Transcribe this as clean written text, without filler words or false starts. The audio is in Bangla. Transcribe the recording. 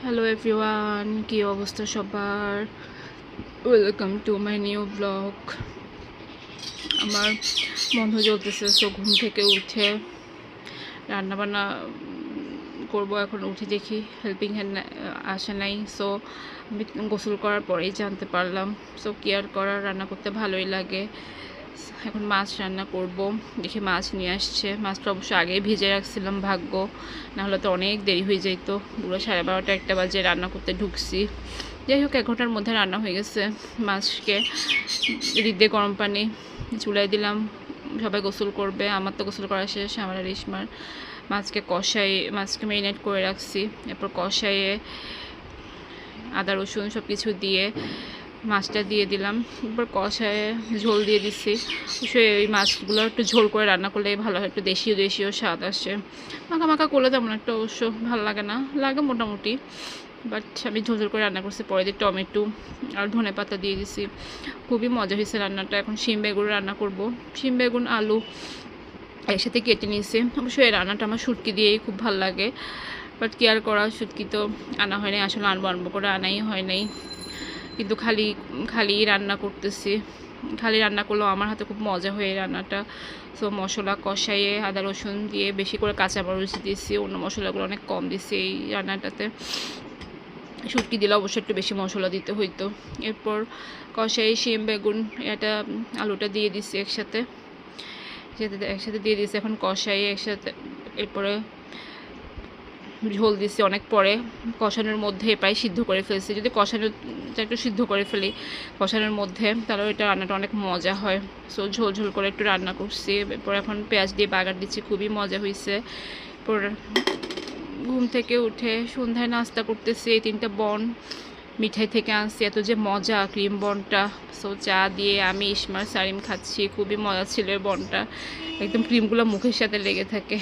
হ্যালো এভরিওয়ান, কি অবস্থা সবার? Welcome to my new blog. আমার বন্ধ চলতেছে, সো ঘুম থেকে উঠে রান্নাবান্না করবো। এখন উঠে দেখি হেল্পিং হ্যান্ড আসে নাই, সো আমি গোসল করার পরেই জানতে পারলাম। সো কেয়ার করা, রান্না করতে ভালোই লাগে। এখন মাছ রান্না করব, দেখি মাছ নিয়ে আসছে। মাছটা অবশ্য আগেই ভেজে রাখছিলাম, ভাগ্য নাহলে তো অনেক দেরি হয়ে যেত। পুরো 12:30 1টা বাজে রান্না করতে ঢুকছি। যাই হোক, 1 ঘন্টার মধ্যে রান্না হয়ে গেছে। মাছকে রিদে গরম পানি চুলাই দিলাম, সবাই গোসল করবে। আমার তো গোসল করা শেষ, আমার আর রেশমার। মাছকে ম্যারিনেট করে রাখছি, এরপর কষাইয়ে আদা রসুন সব কিছু দিয়ে মাছটা দিয়ে দিলাম। এরপর কষায় ঝোল দিয়ে দিচ্ছি। অবশ্যই এই মাছগুলো একটু ঝোল করে রান্না করলে ভালো হয়, একটু দেশীয় দেশীয় স্বাদ আসে। মাখা মাখা করলে তেমন একটা অবশ্য ভালো লাগে না, লাগে মোটামুটি, বাট আমি ঝোল ঝোল করে রান্না করছি। পরে দিয়ে টমেটো আর ধনে পাতা দিয়ে দিছি। খুবই মজা হয়েছে রান্নাটা। এখন শিম বেগুন রান্না করব। শিম বেগুন আলু একসাথে কেটে নিয়েছি। অবশ্যই এই রান্নাটা আমার শুটকি দিয়েই খুব ভালো লাগে, বাট কেয়ার করা, শুটকি তো আনা হয় নাই, আসলে আনবো করে আনাই হয় নাই। কিন্তু খালি রান্না করতেছি। খালি রান্না করলেও আমার হাতে খুব মজা হয় এই রান্নাটা। সো মশলা কষাইয়ে আদা রসুন দিয়ে বেশি করে কাঁচামরিচ দিয়েছি, অন্য মশলাগুলো অনেক কম দিয়েছি এই রান্নাটাতে। শুটকি দিলে অবশ্যই একটু বেশি মশলা দিতে হইতো। এরপর কষাই শিম বেগুন এটা আলুটা দিয়ে দিছি একসাথে দিয়ে দিয়েছি। এখন কষাই একসাথে, এরপরে ঝোল দিচ্ছি অনেক পরে। কষানোর মধ্যে প্রায় সিদ্ধ করে ফেলছি। যদি কষানোটা একটু সিদ্ধ করে ফেলি কষানোর মধ্যে, তাহলে এটা রান্নাটা অনেক মজা হয়। সো ঝোল ঝোল করে একটু রান্না করছি। এরপর এখন পেঁয়াজ দিয়ে বাগার দিচ্ছি, খুবই মজা হয়েছে। এরপর ঘুম থেকে উঠে সন্ধ্যায় নাস্তা করতেছি। এই 3টা বন মিঠাই থেকে আনছি, এত যে মজা ক্রিম বনটা। সো চা দিয়ে আমি ইসমার সারিম খাচ্ছি, খুবই মজা ছিল এই বনটা। একদম ক্রিমগুলো মুখের সাথে লেগে থাকে।